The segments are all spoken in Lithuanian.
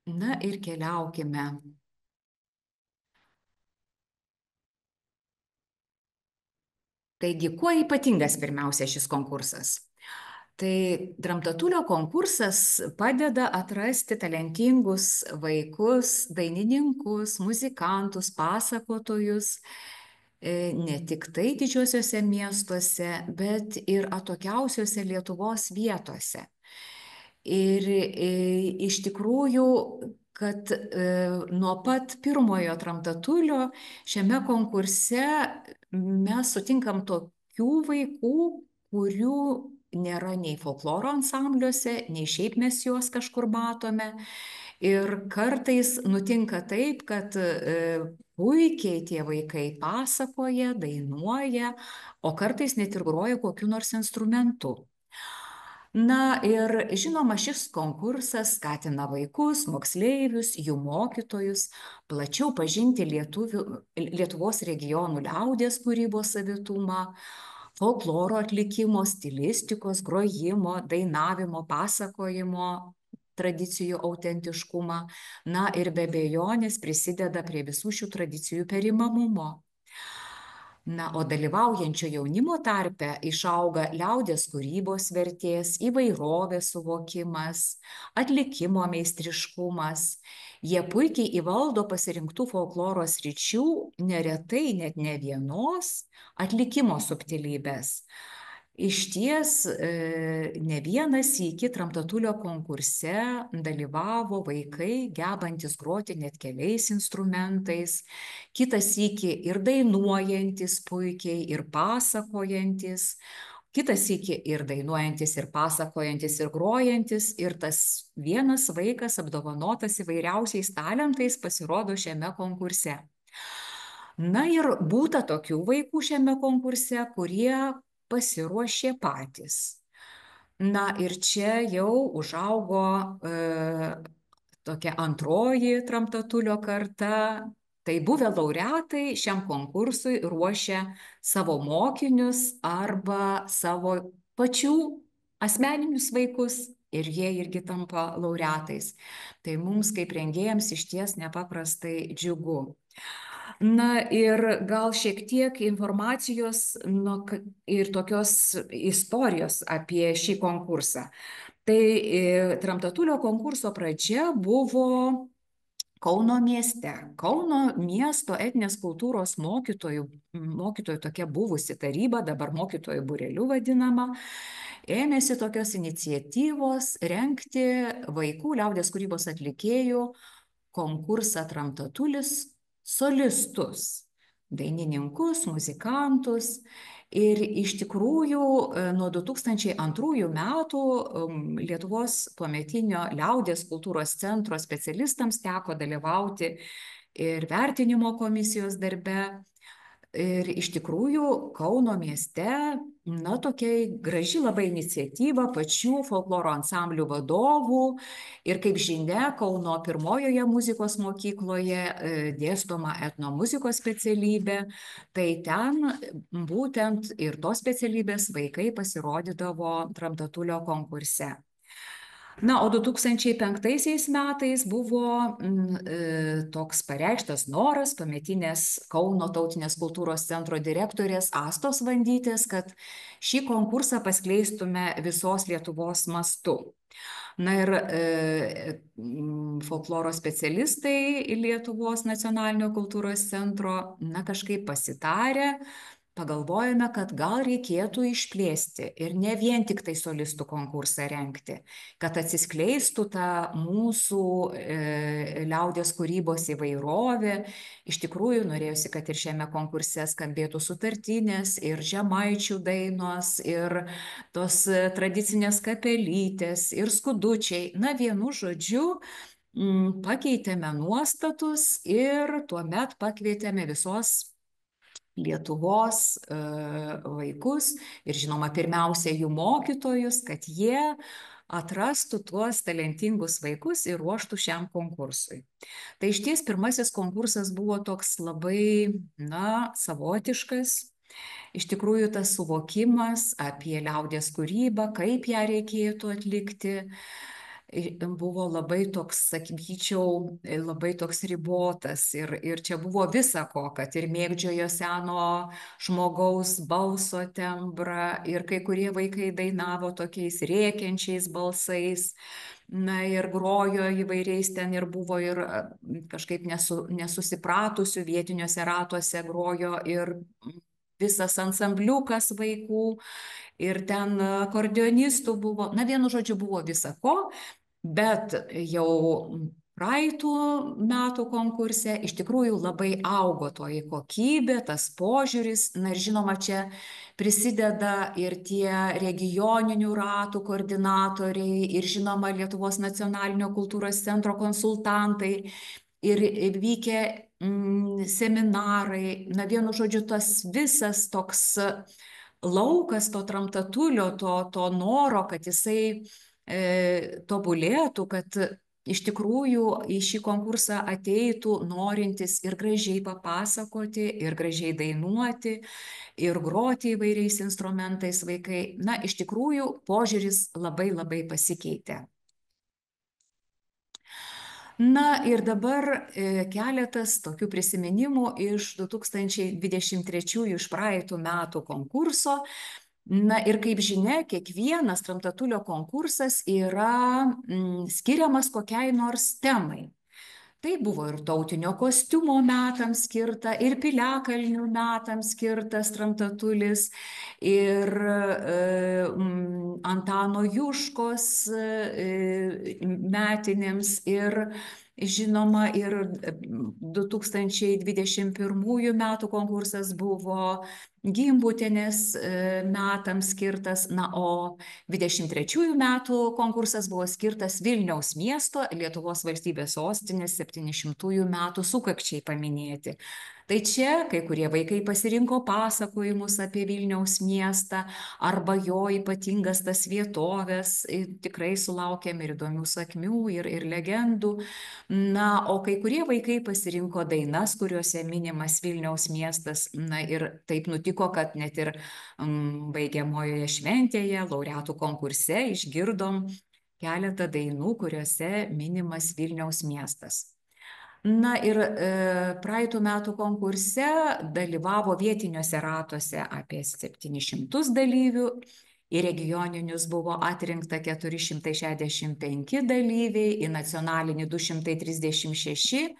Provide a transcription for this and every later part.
Na ir keliaukime. Taigi, kuo ypatingas pirmiausia šis konkursas? Tai Dramtatulio konkursas padeda atrasti talentingus vaikus, dainininkus, muzikantus, pasakotojus, ne tik tai didžiuosiuose miestuose, bet ir atokiausiuose Lietuvos vietose. Ir iš tikrųjų, kad nuo pat pirmojo Tramtatulio šiame konkurse mes sutinkam tokių vaikų, kurių nėra nei folkloro ansambliuose, nei šiaip mes juos kažkur matome. Ir kartais nutinka taip, kad puikiai tie vaikai pasakoja, dainuoja, o kartais net ir groja kokiu nors instrumentu. Na ir žinoma, šis konkursas skatina vaikus, moksleivius, jų mokytojus plačiau pažinti Lietuvos regionų liaudies kūrybos savitumą, folkloro atlikimo, stilistikos, grojimo, dainavimo, pasakojimo tradicijų autentiškumą. Na ir be abejonės prisideda prie visų šių tradicijų perimamumo. Na, o dalyvaujančio jaunimo tarpe išauga liaudies kūrybos vertės, įvairovės suvokimas, atlikimo meistriškumas. Jie puikiai įvaldo pasirinktų folkloro sričių, neretai net ne vienos atlikimo subtilybės. Išties, ne vienas sykį Tramtatulio konkurse dalyvavo vaikai, gebantis groti net keliais instrumentais, kitą sykį ir dainuojantis puikiai, ir pasakojantis, kitą sykį ir dainuojantis, ir pasakojantis, ir grojantis, ir tas vienas vaikas apdovanotas įvairiausiais talentais pasirodo šiame konkurse. Na ir būta tokių vaikų šiame konkurse, kurie pasiruošė patys. Na ir čia jau užaugo tokia antroji Tramtatulio karta. Tai buvę laureatai šiam konkursui ruošia savo mokinius arba savo pačių asmeninius vaikus ir jie irgi tampa laureatais. Tai mums kaip rengėjams išties nepaprastai džiugu. Na ir gal šiek tiek informacijos ir tokios istorijos apie šį konkursą. Tai Tramtatulio konkurso pradžia buvo Kauno mieste. Kauno miesto etninės kultūros mokytojų tokia buvusi taryba, dabar mokytojų būreliu vadinama, ėmėsi tokios iniciatyvos rengti vaikų liaudies kūrybos atlikėjų konkursą Tramtatulis solistus, dainininkus, muzikantus. Ir iš tikrųjų nuo 2002 metų Lietuvos tuometinio liaudies kultūros centro specialistams teko dalyvauti ir vertinimo komisijos darbe. Ir iš tikrųjų Kauno mieste, na, tokia graži labai iniciatyva pačių folkloro ansamblių vadovų. Ir kaip žinia, Kauno pirmojoje muzikos mokykloje dėstoma etnomuzikos specialybė. Tai ten būtent ir tos specialybės vaikai pasirodydavo Tramtatulio konkurse. Na, o 2005 metais buvo toks pareikštas noras tuometinės Kauno tautinės kultūros centro direktorės Astos Vandytės, kad šį konkursą paskleistume visos Lietuvos mastu. Na ir folkloro specialistai Lietuvos nacionalinio kultūros centro, na, kažkaip pasitarė, pagalvojome, kad gal reikėtų išplėsti ir ne vien tik tai solistų konkursą rengti, kad atsiskleistų ta mūsų liaudies kūrybos įvairovė. Iš tikrųjų, norėjusi, kad ir šiame konkurse skambėtų sutartinės, ir žemaičių dainos, ir tos tradicinės kapelytės, ir skudučiai. Na, vienu žodžiu, pakeitėme nuostatus ir tuomet pakvietėme visos Lietuvos vaikus ir, žinoma, pirmiausia jų mokytojus, kad jie atrastų tuos talentingus vaikus ir ruoštų šiam konkursui. Tai išties pirmasis konkursas buvo toks labai, na, savotiškas. Iš tikrųjų, tas suvokimas apie liaudies kūrybą, kaip ją reikėtų atlikti. buvo labai toks, sakyčiau, labai toks ribotas ir čia buvo visa ko, kad ir mėgdžiojo seno žmogaus balso tembrą ir kai kurie vaikai dainavo tokiais rėkiančiais balsais. Na ir grojo įvairiais ten ir buvo ir kažkaip nesusipratusių vietiniuose ratuose grojo ir visas ansambliukas vaikų ir ten akordeonistų buvo, na vienu žodžiu buvo visa ko, bet jau praeitų metų konkurse iš tikrųjų labai augo toji kokybė, tas požiūris, na ir žinoma, čia prisideda ir tie regioninių ratų koordinatoriai, ir žinoma Lietuvos nacionalinio kultūros centro konsultantai, ir vykę seminarai, na vienu žodžiu, tas visas toks laukas to tramtatulio, to noro, kad jisai tobulėtų, kad iš tikrųjų į šį konkursą ateitų norintys ir gražiai papasakoti, ir gražiai dainuoti, ir groti įvairiais instrumentais vaikai. Na, iš tikrųjų, požiūris labai labai pasikeitė. Na ir dabar keletas tokių prisiminimų iš 2023 iš praeitų metų konkurso. Na ir kaip žinia, kiekvienas Tramtatulio konkursas yra skiriamas kokiai nors temai. Tai buvo ir tautinio kostiumo metams skirta, ir piliakalnių metams skirtas Tramtatulis, ir Antano Juškos metinėms, ir žinoma, ir 2021 metų konkursas buvo Gimbutienės metams skirtas, na, o 23 metų konkursas buvo skirtas Vilniaus miesto, Lietuvos valstybės sostinės 700 metų sukakčiai paminėti. Tai čia kai kurie vaikai pasirinko pasakojimus apie Vilniaus miestą arba jo ypatingas tas vietovės, tikrai sulaukėm ir įdomių sakmių, ir legendų. Na, o kai kurie vaikai pasirinko dainas, kuriuose minimas Vilniaus miestas. Na ir taip nutiko, kad net ir baigiamojoje šventėje, laureatų konkurse išgirdom keletą dainų, kuriuose minimas Vilniaus miestas. Na ir praeitų metų konkurse dalyvavo vietiniuose ratuose apie 700 dalyvių, į regioninius buvo atrinkta 465 dalyviai, į nacionalinį 236,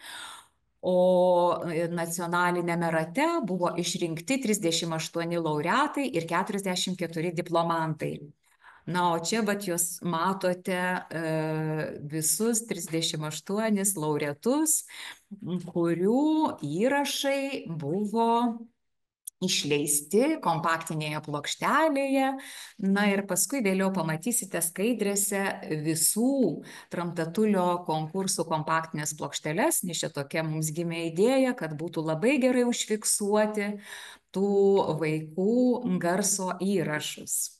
o nacionalinėme rate buvo išrinkti 38 laureatai ir 44 diplomantai. Na, o čia vat jūs matote visus 38 laureatus, kurių įrašai buvo išleisti kompaktinėje plokštelėje. Na ir paskui vėliau pamatysite skaidrėse visų Tramtatulio konkursų kompaktinės plokšteles, nes čia tokia mums gimė idėja, kad būtų labai gerai užfiksuoti tų vaikų garso įrašus.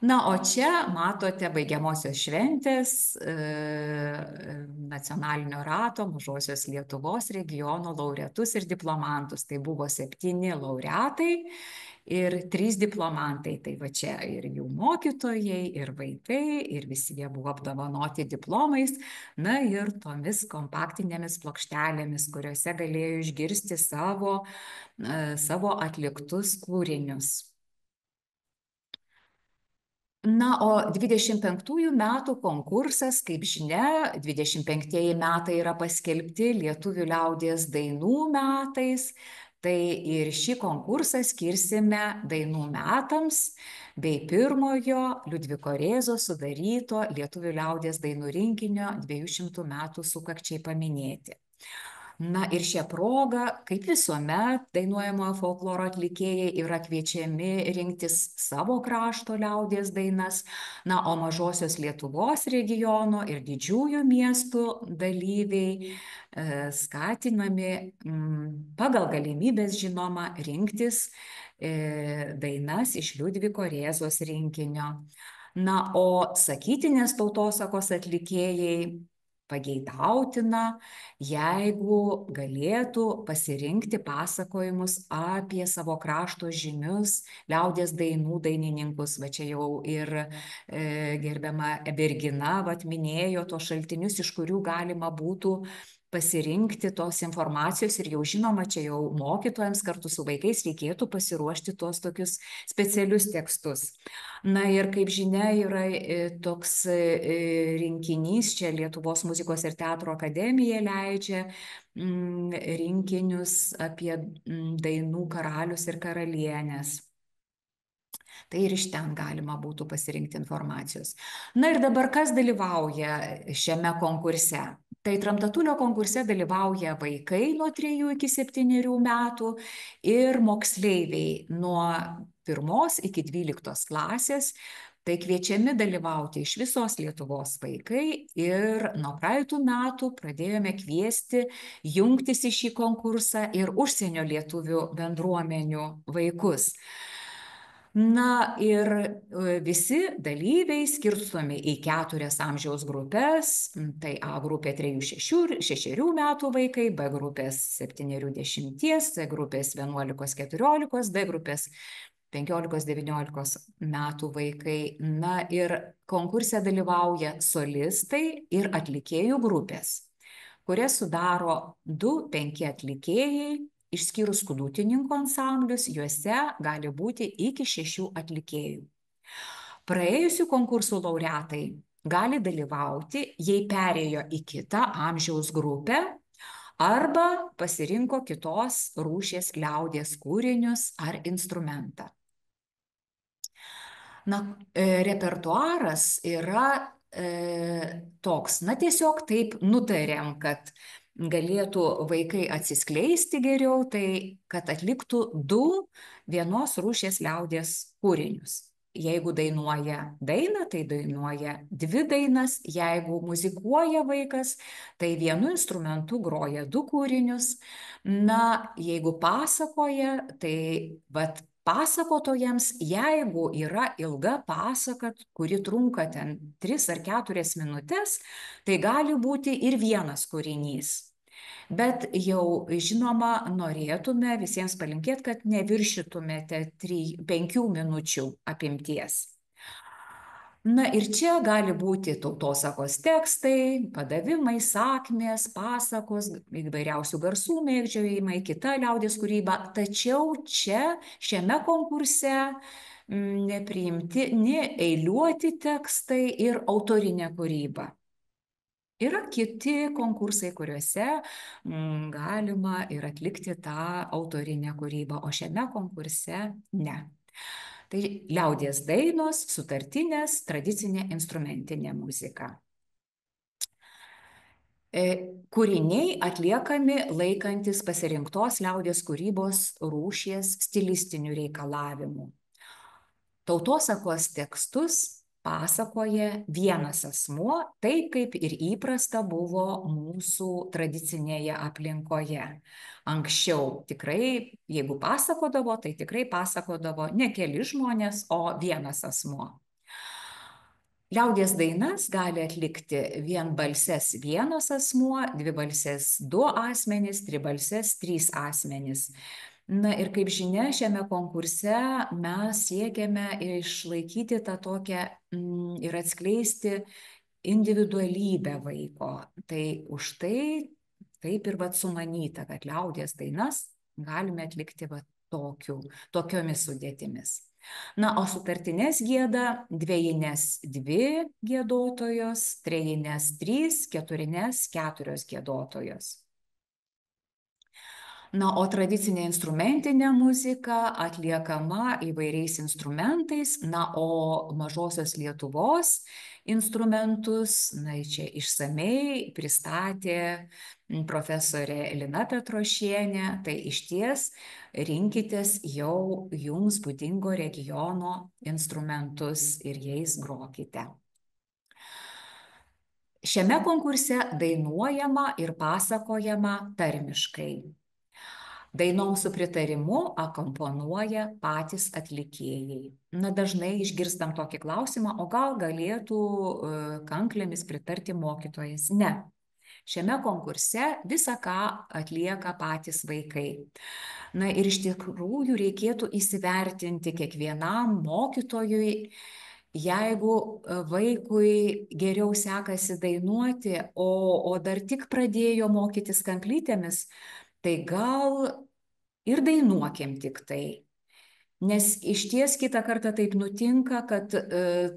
Na, o čia matote baigiamosios šventės nacionalinio rato Mažosios Lietuvos regiono laureatus ir diplomantus. Tai buvo 7 laureatai ir 3 diplomantai. Tai va čia ir jų mokytojai, ir vaikai, ir visi jie buvo apdovanoti diplomais. Na ir tomis kompaktinėmis plokštelėmis, kuriuose galėjo išgirsti savo atliktus kūrinius. Na, o 25 metų konkursas, kaip žinia, 25 metai yra paskelbti Lietuvių liaudies dainų metais, tai ir šį konkursą skirsime dainų metams bei pirmojo Liudviko Rėzos sudaryto Lietuvių liaudies dainų rinkinio 200 metų sukakčiai paminėti. Na ir šią progą, kaip visuomet, dainuojamojo folkloro atlikėjai yra kviečiami rinktis savo krašto liaudies dainas, na, o Mažosios Lietuvos regiono ir didžiųjų miestų dalyviai skatinami pagal galimybės, žinoma, rinktis dainas iš Liudviko Rėzos rinkinio. Na, o sakytinės tautosakos atlikėjai pageidautina, jeigu galėtų pasirinkti pasakojimus apie savo krašto žymius liaudies dainų dainininkus. Va čia jau ir gerbiama Bergina vat minėjo tos šaltinius, iš kurių galima būtų pasirinkti tos informacijos ir jau žinoma, čia jau mokytojams kartu su vaikais reikėtų pasiruošti tuos tokius specialius tekstus. Na ir kaip žinia, yra toks rinkinys, čia Lietuvos muzikos ir teatro akademija leidžia rinkinius apie dainų karalius ir karalienės. Tai ir iš ten galima būtų pasirinkti informacijos. Na ir dabar kas dalyvauja šiame konkurse? Tai Tramtatulio konkurse dalyvauja vaikai nuo 3 iki 7 metų ir moksleiviai nuo 1 iki 12 klasės. Tai kviečiami dalyvauti iš visos Lietuvos vaikai ir nuo praeitų metų pradėjome kviesti jungtis į šį konkursą ir užsienio lietuvių bendruomenių vaikus. Na ir visi dalyviai skirstomi į 4 amžiaus grupės. Tai A grupė 3–6 metų vaikai, B grupės 7–10, C grupės 11–14, D grupės 15–19 metų vaikai. Na ir konkurse dalyvauja solistai ir atlikėjų grupės, kurias sudaro 2–5 atlikėjai. Išskyrus skudutininkų ansamblius, juose gali būti iki 6 atlikėjų. Praėjusių konkursų laureatai gali dalyvauti, jei perėjo į kitą amžiaus grupę arba pasirinko kitos rūšies liaudies kūrinius ar instrumentą. Na, repertuaras yra toks, na tiesiog taip nutarėm, kad galėtų vaikai atsiskleisti geriau, tai kad atliktų 2 vienos rūšies liaudies kūrinius. Jeigu dainuoja dainą, tai dainuoja 2 dainas, jeigu muzikuoja vaikas, tai vienu instrumentu groja 2 kūrinius. Na, jeigu pasakoja, tai vat pasakotojams, jeigu yra ilga pasaka, kuri trunka ten 3 ar 4 minutės, tai gali būti ir vienas kūrinys. Bet jau žinoma, norėtume visiems palinkėti, kad neviršytumėte 5 minučių apimties. Na ir čia gali būti tautosakos tekstai, padavimai, sakmės, pasakos, įvairiausių garsų mėgdžiojimai, kita liaudies kūryba. Tačiau čia šiame konkurse nepriimtini eiliuoti tekstai ir autorinė kūryba. Yra kiti konkursai, kuriuose galima ir atlikti tą autorinę kūrybą, o šiame konkurse ne. Tai liaudies dainos, sutartinės, tradicinė instrumentinė muzika. Kūriniai atliekami laikantis pasirinktos liaudies kūrybos rūšies stilistinių reikalavimų. Tautosakos tekstus pasakoja vienas asmuo, taip kaip ir įprasta buvo mūsų tradicinėje aplinkoje. Anksčiau tikrai, jeigu pasakodavo, tai tikrai pasakodavo ne keli žmonės, o vienas asmuo. Liaudies dainas gali atlikti vienbalses vienas asmuo, dvibalses 2 asmenys, tribalses 3 asmenys. Na ir kaip žinia, šiame konkurse mes siekiame išlaikyti tą tokią ir atskleisti individualybę vaiko. Tai už tai taip ir sumanyta, kad liaudies dainas galime atlikti tokiomis sudėtimis. Na, o sutartines gieda dvejines 2 giedotojos, trejines 3, keturines 4 giedotojos. Na, o tradicinė instrumentinė muzika atliekama įvairiais instrumentais, na, o Mažosios Lietuvos instrumentus, na, čia išsamei pristatė profesorė Lina Petrošienė, tai išties rinkitės jau jums būdingo regiono instrumentus ir jais grokite. Šiame konkurse dainuojama ir pasakojama tarmiškai. Dainos su pritarimu akomponuoja patys atlikėjai. Na, dažnai išgirstam tokį klausimą, o gal galėtų kanklėmis pritarti mokytojas? Ne. Šiame konkurse visą ką atlieka patys vaikai. Na ir iš tikrųjų reikėtų įsivertinti kiekvienam mokytojui, jeigu vaikui geriau sekasi dainuoti, o dar tik pradėjo mokytis kanklytėmis, tai gal ir dainuokim tik tai. Nes išties kitą kartą taip nutinka, kad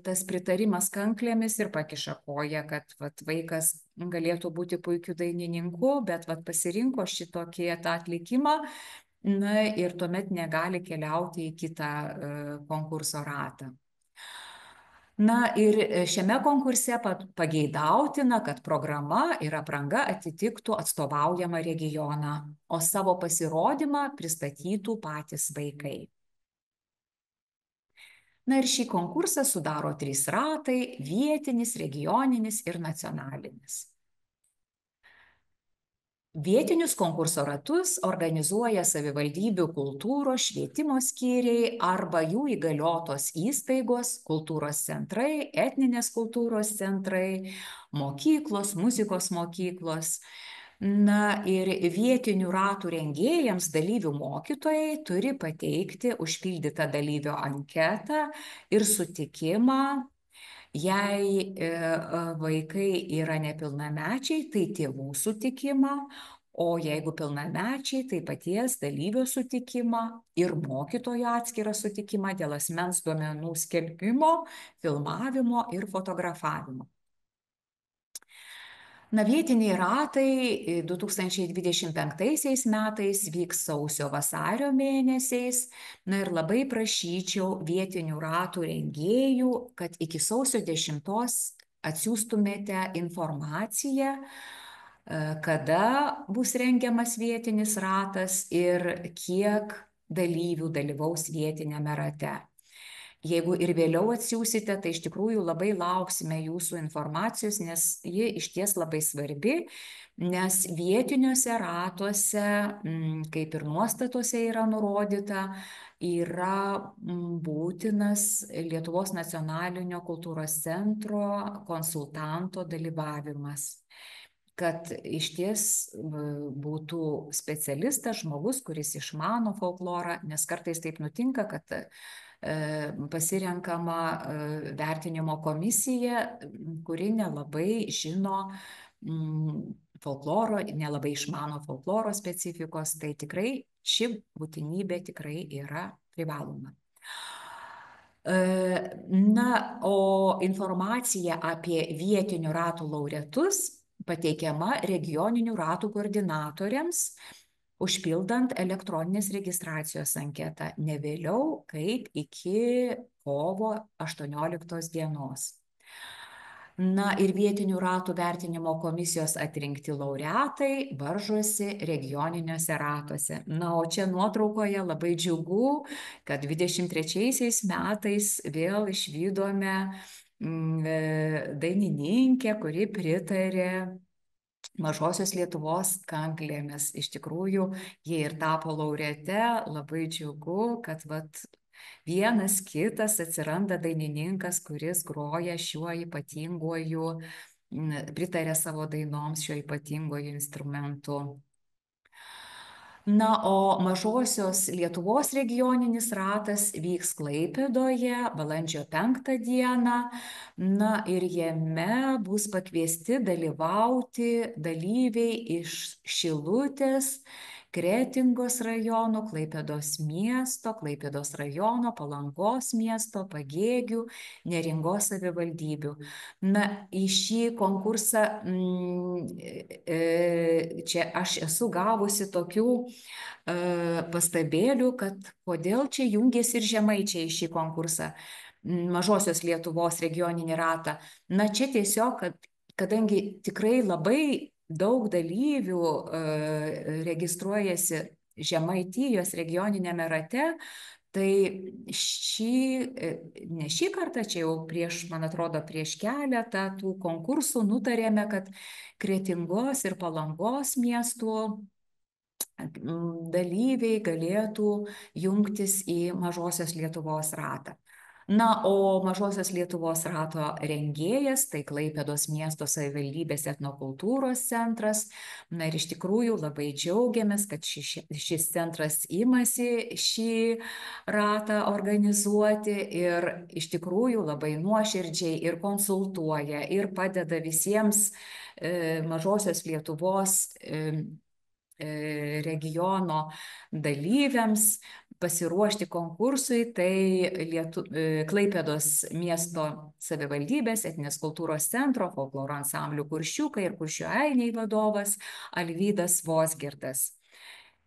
tas pritarimas kanklėmis ir pakiša koją, kad vat, vaikas galėtų būti puikiu dainininku, bet vat, pasirinko šitokį tą atlikimą, na ir tuomet negali keliauti į kitą konkurso ratą. Na ir šiame konkurse pageidautina, kad programa ir apranga atitiktų atstovaujamą regioną, o savo pasirodymą pristatytų patys vaikai. Na ir šį konkursą sudaro 3 ratai - vietinis, regioninis ir nacionalinis. Vietinius konkurso ratus organizuoja savivaldybių kultūros, švietimo skyriai arba jų įgaliotos įstaigos, kultūros centrai, etninės kultūros centrai, mokyklos, muzikos mokyklos. Na ir vietinių ratų rengėjams dalyvių mokytojai turi pateikti užpildytą dalyvio anketą ir sutikimą. Jei vaikai yra nepilnamečiai, tai tėvų sutikimą, o jeigu pilnamečiai, tai paties dalyvio sutikimą ir mokytojo atskirą sutikimą dėl asmens duomenų skelbimo, filmavimo ir fotografavimo. Na, vietiniai ratai 2025 metais vyks sausio-vasario mėnesiais. Na ir labai prašyčiau vietinių ratų rengėjų, kad iki sausio 10 atsiųstumėte informaciją, kada bus rengiamas vietinis ratas ir kiek dalyvių dalyvaus vietiniame rate. Jeigu ir vėliau atsiųsite, tai iš tikrųjų labai lauksime jūsų informacijos, nes ji išties labai svarbi, nes vietiniuose ratuose, kaip ir nuostatose yra nurodyta, yra būtinas Lietuvos nacionalinio kultūros centro konsultanto dalyvavimas, kad išties būtų specialistas, žmogus, kuris išmano folklorą, nes kartais taip nutinka, kad pasirenkama vertinimo komisija, kuri nelabai žino folkloro, nelabai išmano folkloro specifikos, tai tikrai ši būtinybė tikrai yra privaloma. Na, o informacija apie vietinių ratų laureatus pateikiama regioninių ratų koordinatoriams, užpildant elektroninės registracijos anketą ne vėliau kaip iki kovo 18 dienos. Na ir vietinių ratų vertinimo komisijos atrinkti laureatai varžosi regioniniuose ratuose. Na, o čia nuotraukoje labai džiugu, kad 23 metais vėl išvydome dainininkę, kuri pritarė Mažosios Lietuvos kanklėmis. Iš tikrųjų, jie ir tapo laureate, labai džiugu, kad vienas kitas atsiranda dainininkas, kuris groja šiuo ypatinguoju, pritarė savo dainoms šiuo ypatinguoju instrumentu. Na, o Mažosios Lietuvos regioninis ratas vyks Klaipėdoje balandžio 5 dieną. Na ir jame bus pakviesti dalyvauti dalyviai iš Šilutės, Kretingos rajono, Klaipėdos miesto, Klaipėdos rajono, Palangos miesto, Pagėgių, Neringos savivaldybių. Na, į šį konkursą čia aš esu gavusi tokių pastabėlių, kad kodėl čia jungiasi ir žemaičiai į šį konkursą, Mažosios Lietuvos regioninį ratą. Na, čia tiesiog, kadangi tikrai labai daug dalyvių registruojasi Žemaitijos regioninėme rate, tai ne šį kartą, čia jau man atrodo, prieš keletą tų konkursų nutarėme, kad Kretingos ir Palangos miestų dalyviai galėtų jungtis į Mažosios Lietuvos ratą. Na, o Mažosios Lietuvos rato rengėjas tai Klaipėdos miesto savivaldybės etnokultūros centras. Na ir iš tikrųjų labai džiaugiamės, kad šis centras imasi šį ratą organizuoti ir iš tikrųjų labai nuoširdžiai ir konsultuoja ir padeda visiems Mažosios Lietuvos regiono dalyviams pasiruošti konkursui, tai Klaipėdos miesto savivaldybės etninės kultūros centro folkloro ansamblių Kuršiukai ir Kuršių ainiai vadovas Alvydas Vosgirdas.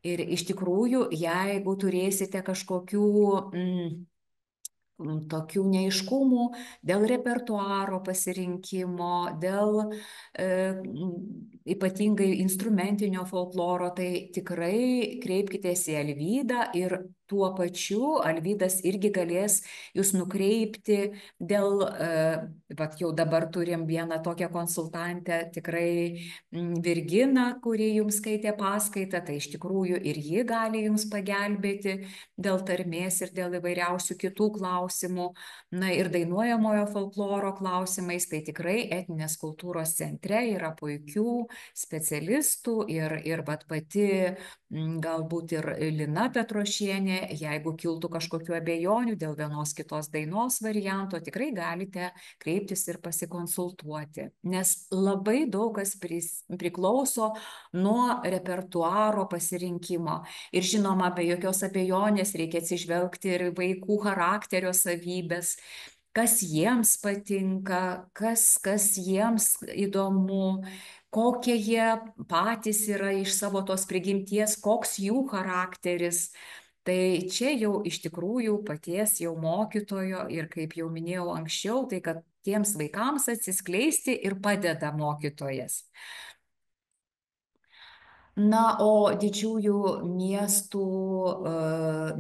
Ir iš tikrųjų, jeigu turėsite kažkokių tokių neaiškumų dėl repertuaro pasirinkimo, dėl ypatingai instrumentinio folkloro, tai tikrai kreipkitės į Alvydą ir tuo pačiu Alvydas irgi galės jūs nukreipti dėl, vat jau dabar turim vieną tokią konsultantę, tikrai Virginą, kuri jums skaitė paskaitą, tai iš tikrųjų ir ji gali jums pagelbėti dėl tarmės ir dėl įvairiausių kitų klausimų. Na ir dainuojamojo folkloro klausimais, tai tikrai etninės kultūros centre yra puikių specialistų ir vat pati galbūt ir Lina Petrošienė, jeigu kiltų kažkokių abejonių dėl vienos kitos dainos varianto, tikrai galite kreiptis ir pasikonsultuoti, nes labai daug kas priklauso nuo repertuaro pasirinkimo. Ir žinoma, be jokios abejonės reikia atsižvelgti ir vaikų charakterio savybės, kas jiems patinka, kas jiems įdomu, kokie jie patys yra iš savo tos prigimties, koks jų charakteris. Tai čia jau iš tikrųjų paties jau mokytojo ir kaip jau minėjau anksčiau, tai kad tiems vaikams atsiskleisti ir padeda mokytojas. Na, o didžiųjų miestų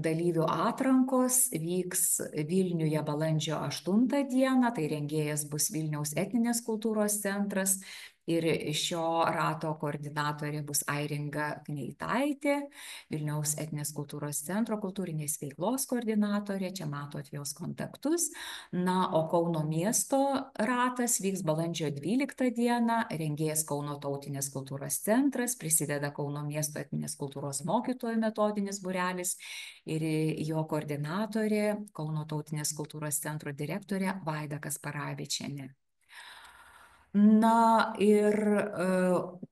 dalyvių atrankos vyks Vilniuje balandžio 8 dieną, tai rengėjas bus Vilniaus etninės kultūros centras ir šio rato koordinatorė bus Airinga Kneitaitė, Vilniaus etninės kultūros centro kultūrinės veiklos koordinatorė, čia matot jos kontaktus. Na, o Kauno miesto ratas vyks balandžio 12 dieną, rengėjas Kauno tautinės kultūros centras, prisideda Kauno miesto etninės kultūros mokytojų metodinis būrelis ir jo koordinatorė Kauno tautinės kultūros centro direktorė Vaida Kasparavičienė. Na ir,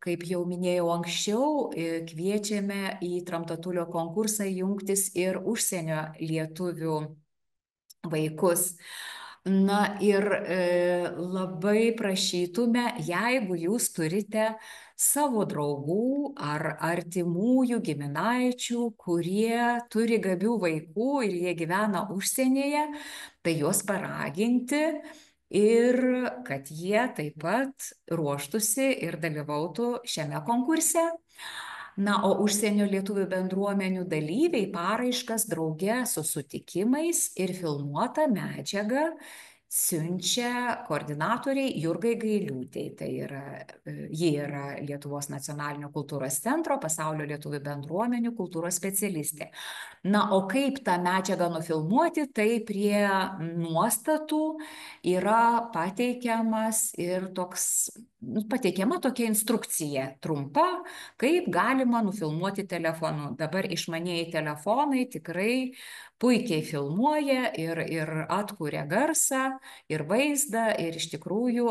kaip jau minėjau anksčiau, kviečiame į Tramtatulio konkursą jungtis ir užsienio lietuvių vaikus. Na ir labai prašytume, jeigu jūs turite savo draugų ar artimųjų giminaičių, kurie turi gabių vaikų ir jie gyvena užsienyje, tai juos paraginti ir kad jie taip pat ruoštųsi ir dalyvautų šiame konkurse. Na, o užsienio lietuvių bendruomenių dalyviai paraiškas drauge su sutikimais ir filmuotą medžiagą siunčia koordinatoriai Jurgai Gailiūtei. Tai yra, ji yra Lietuvos nacionalinio kultūros centro pasaulio lietuvių bendruomenių kultūros specialistė. Na, o kaip tą medžiagą nufilmuoti, tai prie nuostatų yra pateikiama tokia instrukcija trumpa, kaip galima nufilmuoti telefonu. Dabar išmanieji telefonai tikrai puikiai filmuoja ir atkuria garsą ir vaizdą. Ir iš tikrųjų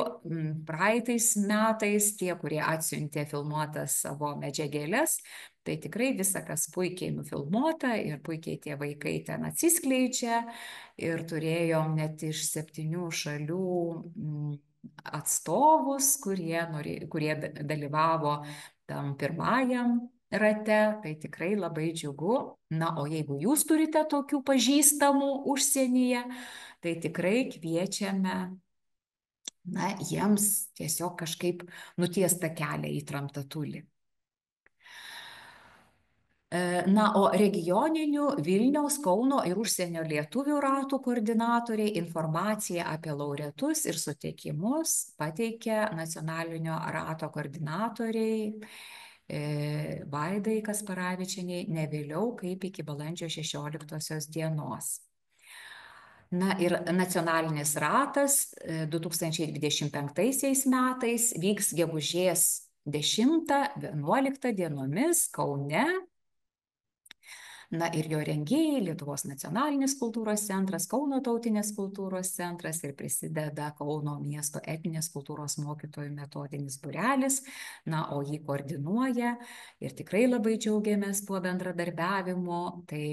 praeitais metais tie, kurie atsiuntė filmuotas savo medžiagėles, tai tikrai visa kas puikiai nufilmuota ir puikiai tie vaikai ten atsiskleidžia. Ir turėjom net iš 7 šalių atstovus, kurie dalyvavo tam pirmajam rate, tai tikrai labai džiugu. Na, o jeigu jūs turite tokių pažįstamų užsienyje, tai tikrai kviečiame, na, jiems tiesiog kažkaip nutiestą kelią į Tramtatulį. Na, o regioninių Vilniaus, Kauno ir užsienio lietuvių ratų koordinatoriai informaciją apie laureatus ir sutikimus pateikia nacionalinio rato koordinatoriai Vaidai Kasparavičienei ne vėliau kaip iki balandžio 16 dienos. Na ir nacionalinis ratas 2025 metais vyks gegužės 10-11 dienomis Kaune. Na ir jo rengėjai Lietuvos nacionalinis kultūros centras, Kauno tautinės kultūros centras ir prisideda Kauno miesto etninės kultūros mokytojų metodinis būrelis. Na, o jį koordinuoja ir tikrai labai džiaugiamės tuo bendradarbiavimu. Tai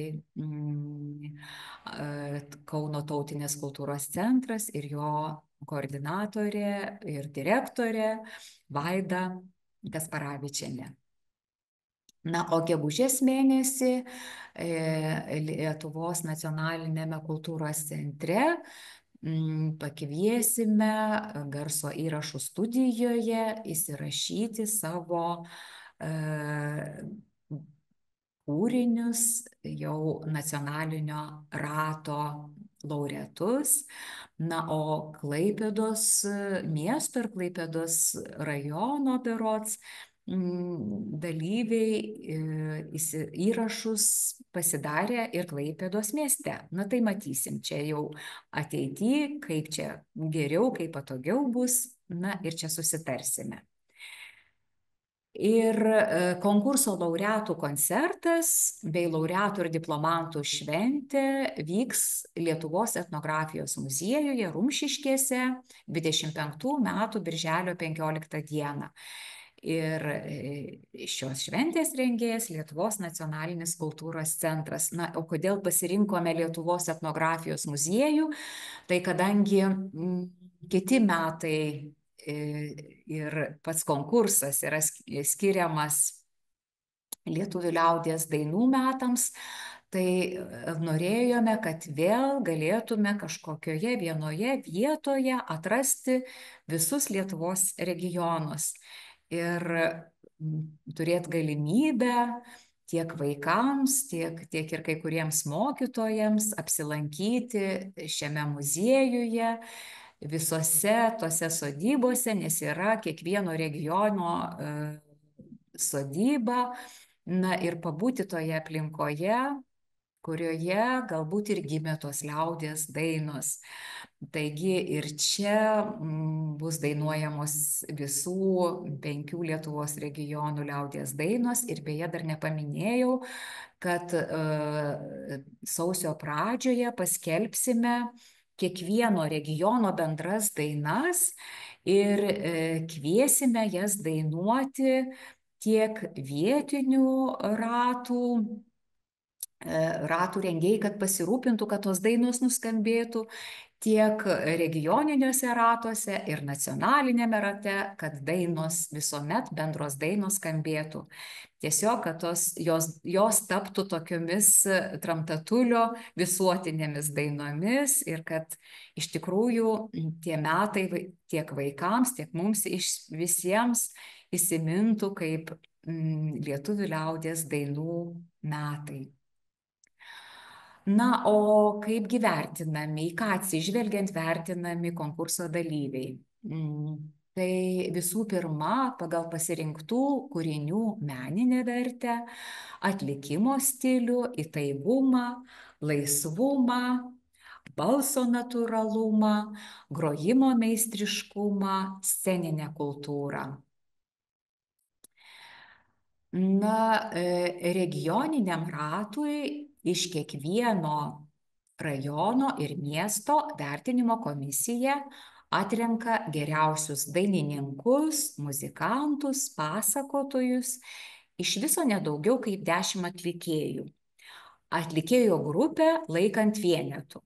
Kauno tautinės kultūros centras ir jo koordinatorė ir direktorė Vaida Gasparavičienė. Na, o gegužės mėnesį Lietuvos nacionalinėme kultūros centre pakviesime garso įrašų studijoje įsirašyti savo kūrinius jau nacionalinio rato laureatus. Na, o Klaipėdos miesto ir Klaipėdos rajono berods dalyviai įrašus pasidarė ir Klaipėdos mieste. Na tai matysim čia jau ateityje, kaip čia geriau, kaip patogiau bus, na ir čia susitarsime. Ir konkurso laureatų koncertas bei laureatų ir diplomantų šventė vyks Lietuvos etnografijos muziejuje Rumšiškėse 25 metų birželio 15 dieną. Ir šios šventės rengėjas Lietuvos nacionalinis kultūros centras. Na, o kodėl pasirinkome Lietuvos etnografijos muziejų? Tai kadangi kiti metai ir pats konkursas yra skiriamas lietuvių liaudies dainų metams, tai norėjome, kad vėl galėtume kažkokioje vienoje vietoje atrasti visus Lietuvos regionus ir turėti galimybę tiek vaikams, tiek ir kai kuriems mokytojams apsilankyti šiame muziejuje, visose tose sodybose, nes yra kiekvieno regiono sodyba, na ir pabūti toje aplinkoje, kurioje galbūt ir gimė tos liaudies dainos. Taigi ir čia bus dainuojamos visų 5 Lietuvos regionų liaudies dainos ir beje dar nepaminėjau, kad sausio pradžioje paskelbsime kiekvieno regiono bendras dainas ir kviesime jas dainuoti tiek vietinių ratų rengėjai, kad pasirūpintų, kad tos dainos nuskambėtų, tiek regioniniuose ratuose ir nacionalinėme rate, kad dainos visuomet bendros dainos skambėtų. Tiesiog, kad jos taptų tokiomis tramtatulio visuotinėmis dainomis ir kad iš tikrųjų tie metai tiek vaikams, tiek mums visiems įsimintų kaip lietuvių liaudies dainų metai. Na, o kaipgi vertinami, į ką atsižvelgiant vertinami konkurso dalyviai? Tai visų pirma, pagal pasirinktų kūrinių meninę vertę, atlikimo stilių, įtaigumą, laisvumą, balso natūralumą, grojimo meistriškumą, sceninę kultūrą. Na, regioniniam ratui iš kiekvieno rajono ir miesto vertinimo komisija atrenka geriausius dainininkus, muzikantus, pasakotojus, iš viso nedaugiau kaip 10 atlikėjų. Atlikėjo grupę laikant vienetų.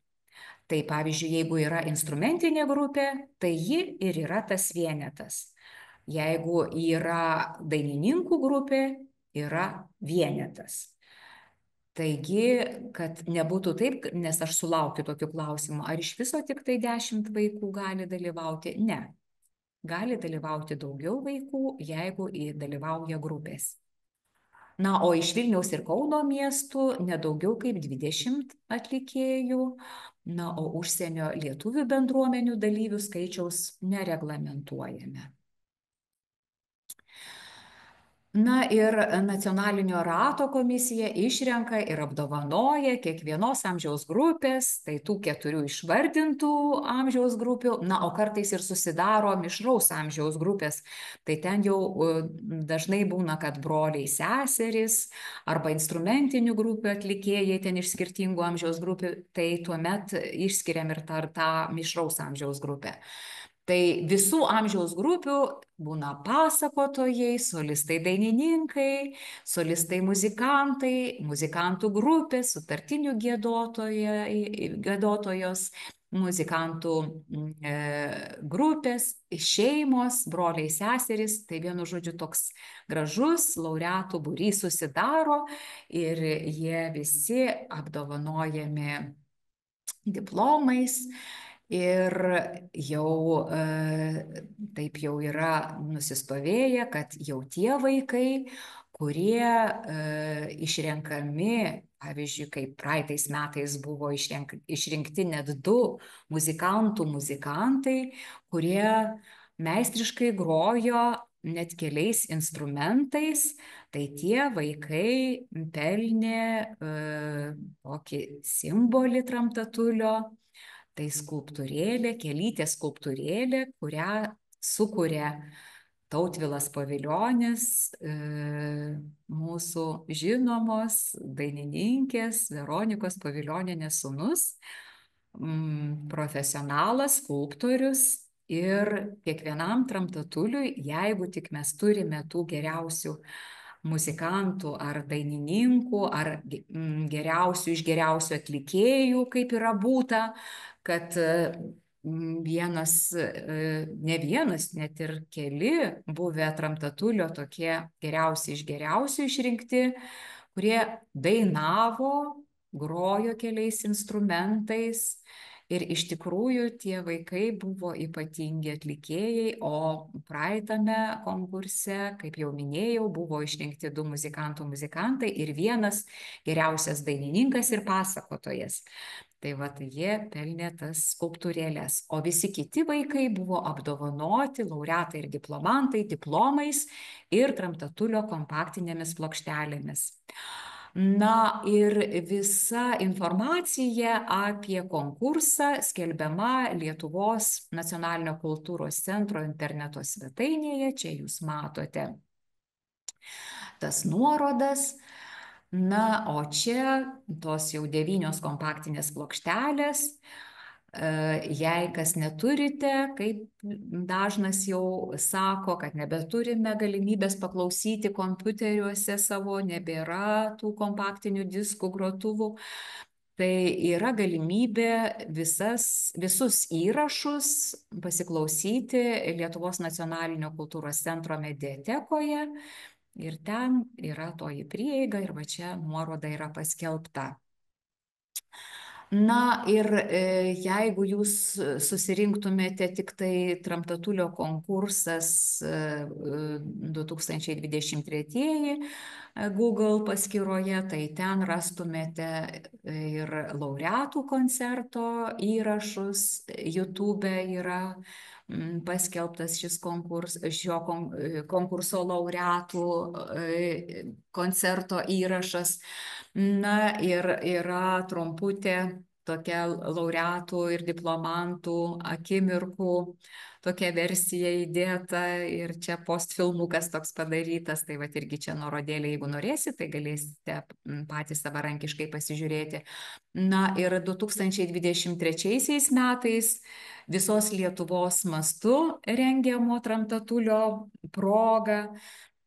Tai pavyzdžiui, jeigu yra instrumentinė grupė, tai ji ir yra tas vienetas. Jeigu yra dainininkų grupė, yra vienetas. Taigi, kad nebūtų taip, nes aš sulaukiu tokių klausimų, ar iš viso tik tai 10 vaikų gali dalyvauti? Ne. Gali dalyvauti daugiau vaikų, jeigu dalyvauja grupės. Na, o iš Vilniaus ir Kauno miestų nedaugiau kaip 20 atlikėjų, na, o užsienio lietuvių bendruomenių dalyvių skaičiaus nereglamentuojame. Na ir nacionalinio rato komisija išrenka ir apdovanoja kiekvienos amžiaus grupės, tai tų 4 išvardintų amžiaus grupių, na, o kartais ir susidaro mišraus amžiaus grupės. Tai ten jau dažnai būna, kad broliai, seserys arba instrumentinių grupių atlikėjai ten iš skirtingų amžiaus grupių, tai tuomet išskiriam ir tą mišraus amžiaus grupę. Tai visų amžiaus grupių būna pasakotojai, solistai dainininkai, solistai muzikantai, muzikantų grupės, sutartinių giedotojos, muzikantų grupės, šeimos, broliai, seserys. Tai vienu žodžiu toks gražus laureatų būrys susidaro ir jie visi apdovanojami diplomais. Ir jau taip jau yra nusistovėję, kad jau tie vaikai, kurie išrenkami, pavyzdžiui, kaip praeitais metais buvo išrinkti net 2 muzikantai, kurie meistriškai grojo net keliais instrumentais, tai tie vaikai pelnė tokį simbolį Tramtatulio. Tai skulptūrėlė, Kelytė skulptūrėlė, kurią sukuria Tautvilas Paviljonis, mūsų žinomos dainininkės Veronikos Paviljonienės sūnus, profesionalas, skulptorius. Ir kiekvienam Tramtatuliui, jeigu tik mes turime tų geriausių muzikantų ar dainininkų, ar geriausių iš geriausių atlikėjų, kaip yra būta, kad vienas, ne vienas, net ir keli buvę Tramtatulio tokie geriausi iš geriausių išrinkti, kurie dainavo, grojo keliais instrumentais. Ir iš tikrųjų tie vaikai buvo ypatingi atlikėjai, o praeitame konkurse, kaip jau minėjau, buvo išrinkti 2 muzikantai ir vienas geriausias dainininkas ir pasakotojas. Tai va, tai jie pelnė tas skulptūrėlės, o visi kiti vaikai buvo apdovanoti, laureatai ir diplomantai, diplomais ir Tramtatulio kompaktinėmis plokštelėmis. Na ir visa informacija apie konkursą skelbiama Lietuvos nacionalinio kultūros centro interneto svetainėje. Čia jūs matote tas nuorodas. Na, o čia tos jau 9 kompaktinės plokštelės. Jei kas neturite, kaip dažnas jau sako, kad nebeturime galimybės paklausyti kompiuteriuose savo, nebėra tų kompaktinių diskų grotuvų, tai yra galimybė visus įrašus pasiklausyti Lietuvos nacionalinio kultūros centro mediatekoje ir ten yra toji prieiga ir va čia nuoroda yra paskelbta. Na ir jeigu jūs susirinktumėte tik tai Tramtatulio konkursas 2023 Google paskyroje, tai ten rastumėte ir laureatų koncerto įrašus, YouTube yra paskelbtas šio konkurso laureatų koncerto įrašas. Na ir yra trumputė tokia laureatų ir diplomantų akimirkų, tokia versija įdėta ir čia postfilmukas toks padarytas, tai va irgi čia nuorodėlė, jeigu norėsite, tai galėsite patys savarankiškai pasižiūrėti. Na ir 2023 metais visos Lietuvos mastu rengiamo Tramtatulio proga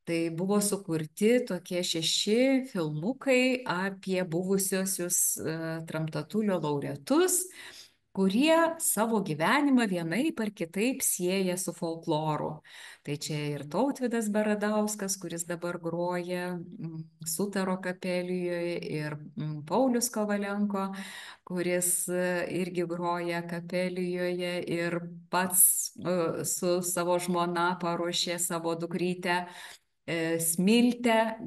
tai buvo sukurti tokie 6 filmukai apie buvusiosius Tramtatulio laureatus, kurie savo gyvenimą vienaip ar kitaip sieja su folkloru. Tai čia ir Tautvydas Baradauskas, kuris dabar groja Sutaro kapelijoje, ir Paulius Kovalenko, kuris irgi groja kapelijoje ir pats su savo žmona paruošė savo dukrytę Smiltę,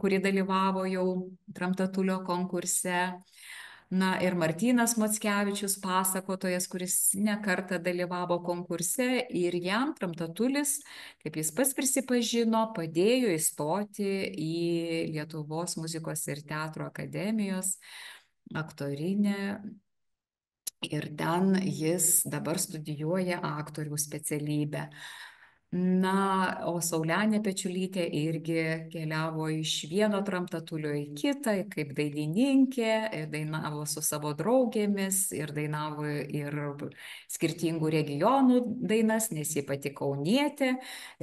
kuri dalyvavo jau Tramtatulio konkurse. Na ir Martynas Mockevičius, pasakotojas, kuris nekartą dalyvavo konkurse ir jam Tramtatulis, kaip jis pats prisipažino, padėjo įstoti į Lietuvos muzikos ir teatro akademijos aktorinę. Ir ten jis dabar studijuoja aktorių specialybę. Na, o Saulenė Pečiulytė irgi keliavo iš vieno Tramtatulio į kitą, kaip dainininkė, ir dainavo su savo draugėmis, ir dainavo ir skirtingų regionų dainas, nes ji pati kaunietė,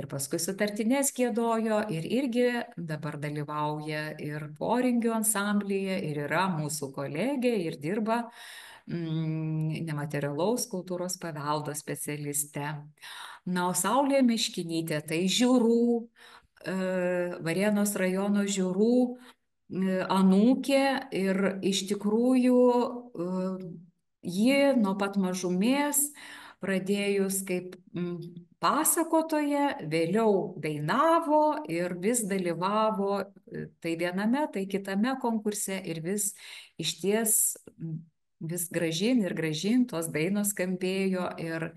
ir paskui sutartinės giedojo, ir irgi dabar dalyvauja ir poringių ansamblyje, ir yra mūsų kolegė, ir dirba nematerialaus kultūros paveldo specialiste. Na, o Saulė Miškinytė, tai Žiūrų, Varėnos rajono Žiūrų anūkė ir iš tikrųjų ji nuo pat mažumės pradėjus kaip pasakotoja, vėliau dainavo ir vis dalyvavo tai viename, tai kitame konkurse ir vis išties vis gražin ir gražin tos dainos skambėjo ir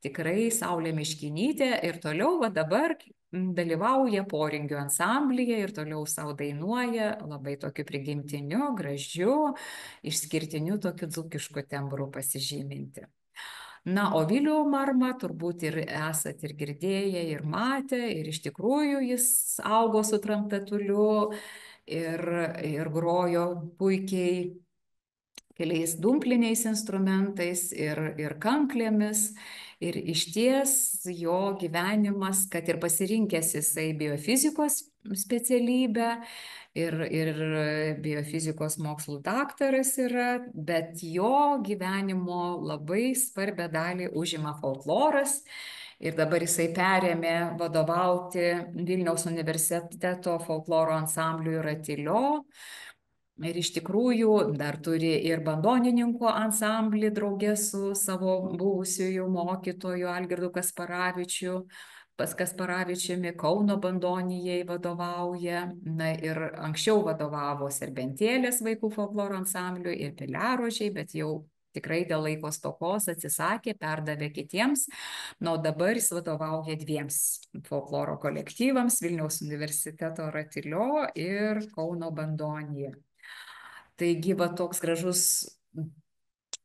tikrai Saulė Miškinytė ir toliau va dabar dalyvauja poringių ansamblyje ir toliau savo dainuoja labai tokiu prigimtiniu, gražiu, išskirtiniu tokiu dzūkišku tembru pasižyminti. Na, o Vilių Marmą turbūt ir esat ir girdėję, ir matę, ir iš tikrųjų jis augo su Tramtatuliu ir grojo puikiai keliais dumpliniais instrumentais ir kanklėmis. Ir išties jo gyvenimas, kad ir pasirinkęs jisai biofizikos specialybę ir biofizikos mokslų daktaras yra, bet jo gyvenimo labai svarbią dalį užima folkloras. Ir dabar jisai perėmė vadovauti Vilniaus universiteto folkloro ansambliui Ratilio. Ir iš tikrųjų dar turi ir bandonininkų ansamblį draugė su savo buvusiu mokytoju Algirdu Kasparavičiu. Pas Kasparavičiumi Kauno bandonijai vadovauja. Na ir anksčiau vadovavo Serbentėlės vaikų folkloro ansambliui ir Piliarožiai, bet jau tikrai dėl laiko stokos atsisakė, perdavė kitiems. Na, o dabar jis vadovauja dviems folkloro kolektyvams - Vilniaus universiteto Ratilio ir Kauno bandonija. Taigi, va toks gražus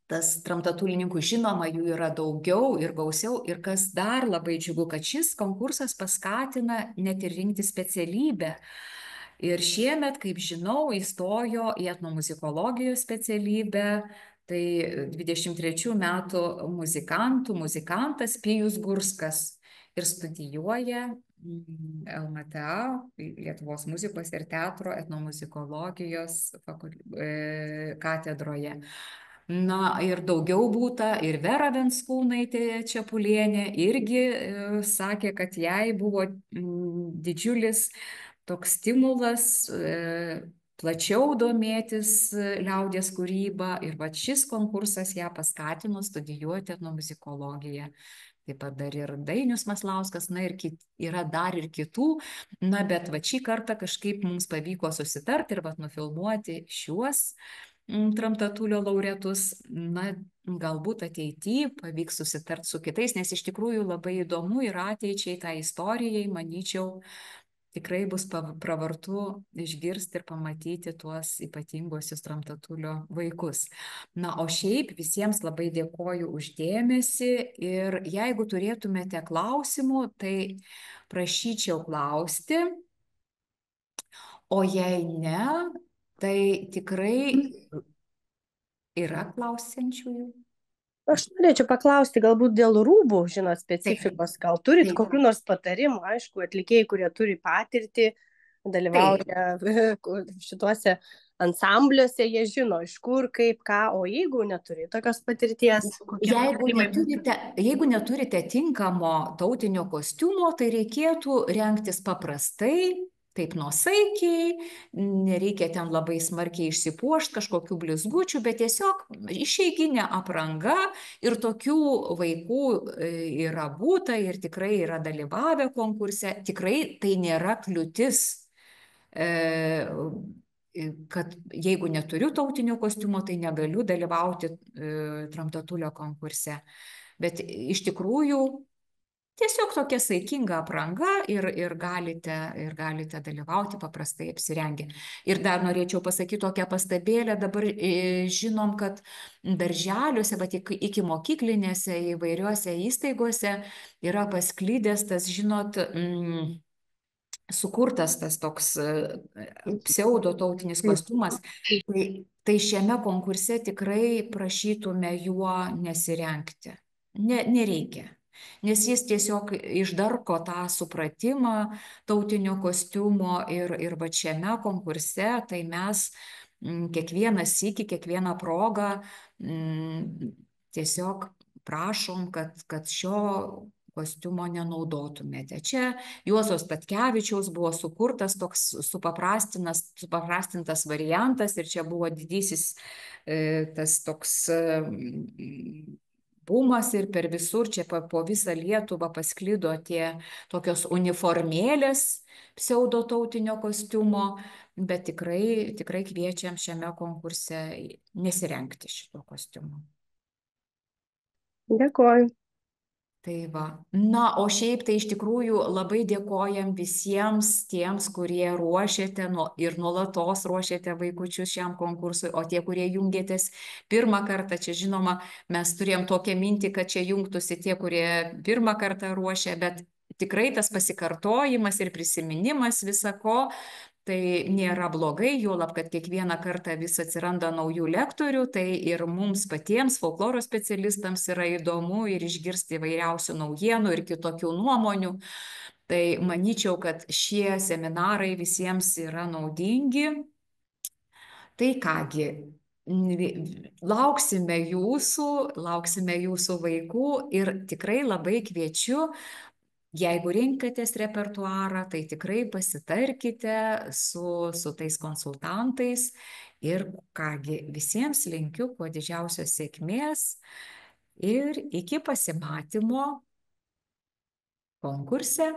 tas Tramtatulininkų, žinoma, jų yra daugiau ir gausiau. Ir kas dar labai džiugu, kad šis konkursas paskatina net ir rinkti specialybę. Ir šiemet, kaip žinau, įstojo į etnomuzikologijos specialybę. Tai 23 metų muzikantas Pijus Gurskas ir studijuoja LMTA, Lietuvos muzikos ir teatro etnomuzikologijos katedroje. Na ir daugiau būta, ir Vera Venskūnaitė Čepulienė irgi sakė, kad jai buvo didžiulis toks stimulas plačiau domėtis liaudies kūryba ir va šis konkursas ją paskatino studijuoti etnomuzikologiją. Taip pat dar ir Dainius Maslauskas, na ir yra dar ir kitų, na bet va šį kartą kažkaip mums pavyko susitarti ir va nufilmuoti šiuos Tramtatulio laureatus. Na, galbūt ateityje pavyks susitarti su kitais, nes iš tikrųjų labai įdomu ir ateičiai, tai istorijai, manyčiau, tikrai bus pravartu išgirsti ir pamatyti tuos ypatingosius Tramtatulio vaikus. Na, o šiaip visiems labai dėkoju uždėmesi ir jeigu turėtumėte klausimų, tai prašyčiau klausti, o jei ne, tai tikrai yra klausiančiųjų. Aš norėčiau paklausti galbūt dėl rūbų, žinot, specifikos. Gal turit Taip. kokių nors patarimų, aišku, atlikėjai, kurie turi patirtį, dalyvauja šituose ansambliuose, jie žino iš kur, kaip, ką, o jeigu neturi tokios patirties, jeigu neturite tinkamo tautinio kostiumo, tai reikėtų rengtis paprastai, taip nuosaikiai, nereikia ten labai smarkiai išsipuošti kažkokių blizgučių, bet tiesiog išeiginė apranga ir tokių vaikų yra būta ir tikrai yra dalyvavę konkurse, tikrai tai nėra kliūtis kad jeigu neturiu tautinio kostiumo, tai negaliu dalyvauti Tramtatulio konkurse. Bet iš tikrųjų tiesiog tokia saikinga apranga ir galite dalyvauti paprastai apsirengę. Ir dar norėčiau pasakyti tokią pastabėlę, dabar žinom, kad darželiuose, bet iki mokyklinėse įvairiuose įstaigose yra pasklydęs tas, žinot, sukurtas tas toks pseudo tautinis kostiumas, tai šiame konkurse tikrai prašytume juo nesirengti. Nereikia. Nes jis tiesiog išdarko tą supratimą tautinio kostiumo ir va šiame konkurse, tai mes kiekvieną sykį, kiekvieną progą tiesiog prašom, kad šio kostiumo nenaudotumėte. Čia Juozo Statkevičiaus buvo sukurtas toks supaprastintas variantas ir čia buvo didysis tas toks bumas ir per visur, čia po visą Lietuvą pasklido tie tokios uniformėlės pseudotautinio kostiumo, bet tikrai kviečiam šiame konkurse nesirengti šito kostiumo. Dėkoju. Tai va. Na, o šiaip tai iš tikrųjų labai dėkojam visiems tiems, kurie ruošiate ir nuolatos ruošiate vaikučius šiam konkursui, o tie, kurie jungėtės pirmą kartą, čia žinoma, mes turėjom tokią mintį, kad čia jungtųsi tie, kurie pirmą kartą ruošia, bet tikrai tas pasikartojimas ir prisiminimas visako, tai nėra blogai, juolab, kad kiekvieną kartą vis atsiranda naujų lektorių, tai ir mums patiems, folkloro specialistams yra įdomu ir išgirsti įvairiausių naujienų ir kitokių nuomonių. Tai manyčiau, kad šie seminarai visiems yra naudingi. Tai kągi, lauksime jūsų vaikų ir tikrai labai kviečiu. Jeigu rinkatės repertuarą, tai tikrai pasitarkite su tais konsultantais ir kągi visiems linkiu kuo didžiausios sėkmės ir iki pasimatymo konkurse.